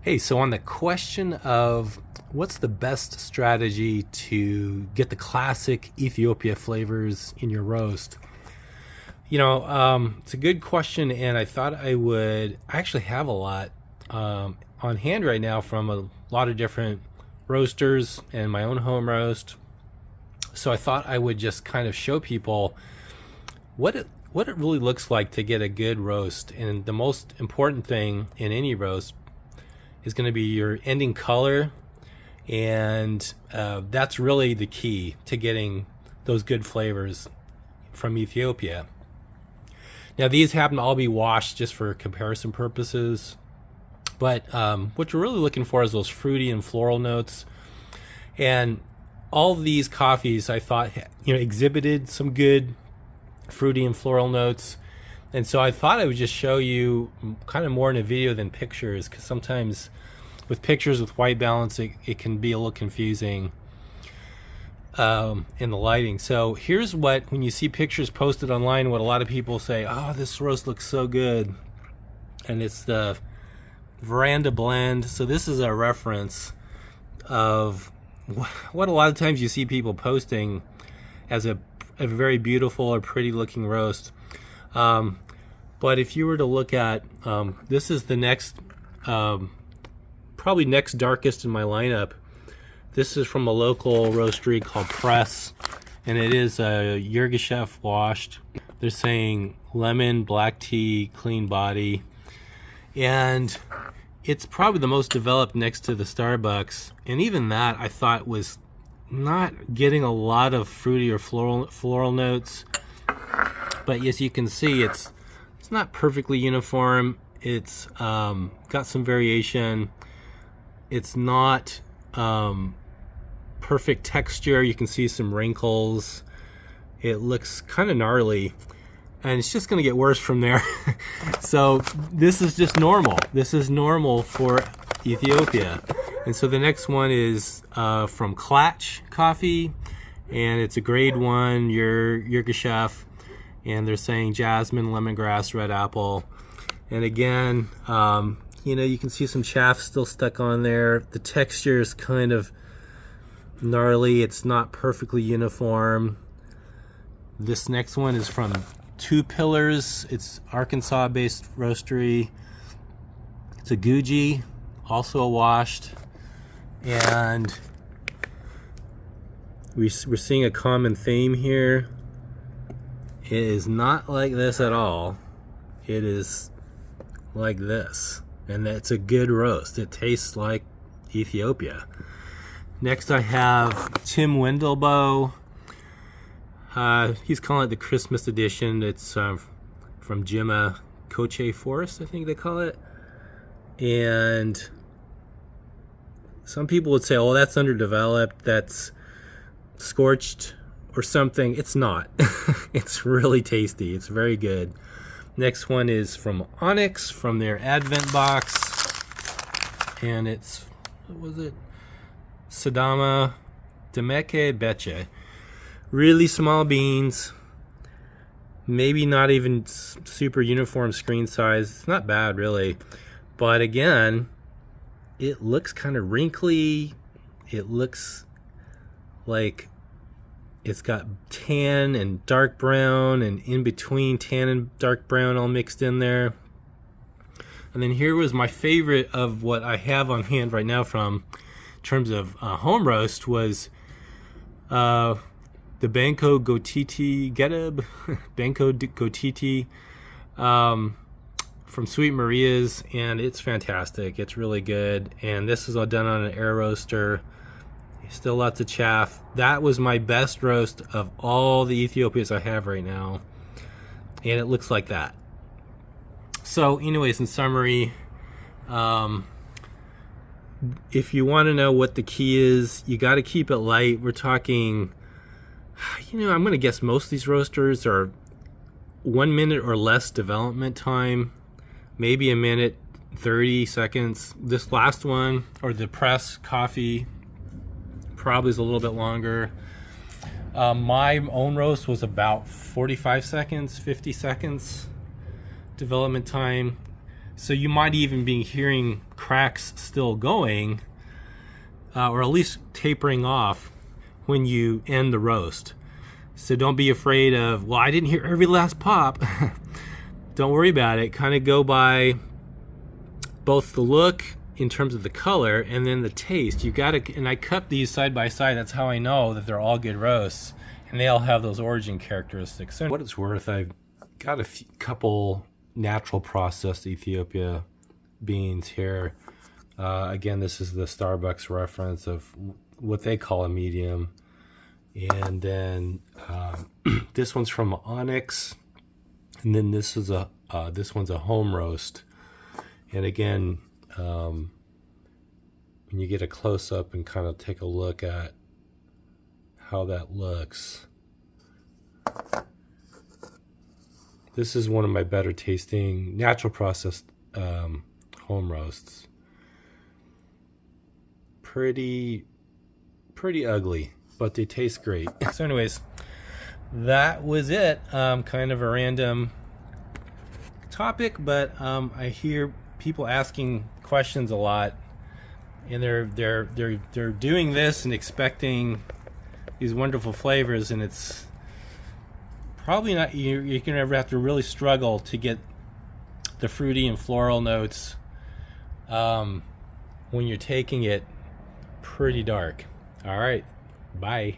Hey, so on the question of what's the best strategy to get the classic Ethiopia flavors in your roast, it's a good question, and I thought I actually have a lot on hand right now from a lot of different roasters and my own home roast. So I thought I would just kind of show people what it really looks like to get a good roast. And the most important thing in any roast is going to be your ending color, and that's really the key to getting those good flavors from Ethiopia. Now these happen to all be washed just for comparison purposes, but what you're really looking for is those fruity and floral notes. And all of these coffees I thought exhibited some good fruity and floral notes. And so I thought I would just show you kind of more in a video than pictures, because sometimes with pictures with white balance, it can be a little confusing in the lighting. So here's when you see pictures posted online, what a lot of people say, oh, this roast looks so good. And it's the Veranda Blend. So this is a reference of what a lot of times you see people posting as a very beautiful or pretty looking roast. But if you were to look at, this is the next, probably next darkest in my lineup. This is from a local roastery called Press, and it is a Yirgacheffe washed. They're saying lemon, black tea, clean body. And it's probably the most developed next to the Starbucks. And even that I thought was not getting a lot of fruity or floral notes. But as you can see, it's not perfectly uniform. It's got some variation. It's not perfect texture. You can see some wrinkles. It looks kind of gnarly, and it's just going to get worse from there. So this is just normal. This is normal for Ethiopia. And so the next one is from Klatch Coffee, and it's a grade 1 Yirgacheffe, and they're saying jasmine, lemongrass, red apple. And again, you can see some chaff still stuck on there. The texture is kind of gnarly. It's not perfectly uniform. This next one is from Two Pillars. It's Arkansas-based roastery. It's a Guji, also a washed. And we're seeing a common theme here. It is not like this at all. It is like this. And it's a good roast. It tastes like Ethiopia. Next I have Tim Wendelboe. He's calling it the Christmas edition. It's from Jimma Koche Forest, I think they call it. And some people would say, oh, that's underdeveloped, that's scorched or something. It's not. It's really tasty. It's very good. Next one is from Onyx, from their Advent box. And it's, what was it? Sadama Demeke Beche. Really small beans. Maybe not even super uniform screen size. It's not bad, really. But again, it looks kind of wrinkly. It looks like it's got tan and dark brown, and in between tan and dark brown all mixed in there. And then here was my favorite of what I have on hand right now from in terms of home roast was the Banco Gotiti Gedeb, Banco Gotiti from Sweet Maria's, and it's fantastic. It's really good. And this is all done on an air roaster. Still lots of chaff. That was my best roast of all the Ethiopias I have right now. And it looks like that. So anyways, in summary, if you want to know what the key is, you got to keep it light. We're talking, I'm going to guess most of these roasters are 1 minute or less development time, maybe a minute, 30 seconds. This last one, or the Press Coffee, probably is a little bit longer. My own roast was about 45 seconds, 50 seconds development time. So you might even be hearing cracks still going, or at least tapering off when you end the roast. So don't be afraid of, well, I didn't hear every last pop. Don't worry about it. Kind of go by both the look in terms of the color and then the taste. You got to, and I cut these side by side. That's how I know that they're all good roasts, and they all have those origin characteristics. So what it's worth, I've got a couple natural processed Ethiopia beans here. Again, this is the Starbucks reference of what they call a medium. And then this one's from Onyx, and then this one's a home roast. And again, when you get a close up and kind of take a look at how that looks, this is one of my better tasting natural processed home roasts. Pretty ugly, but they taste great. So anyways, that was it. Kind of a random topic, but I hear people asking questions a lot, and they're doing this and expecting these wonderful flavors, and it's probably not, you're gonna ever have to really struggle to get the fruity and floral notes when you're taking it pretty dark. All right, bye.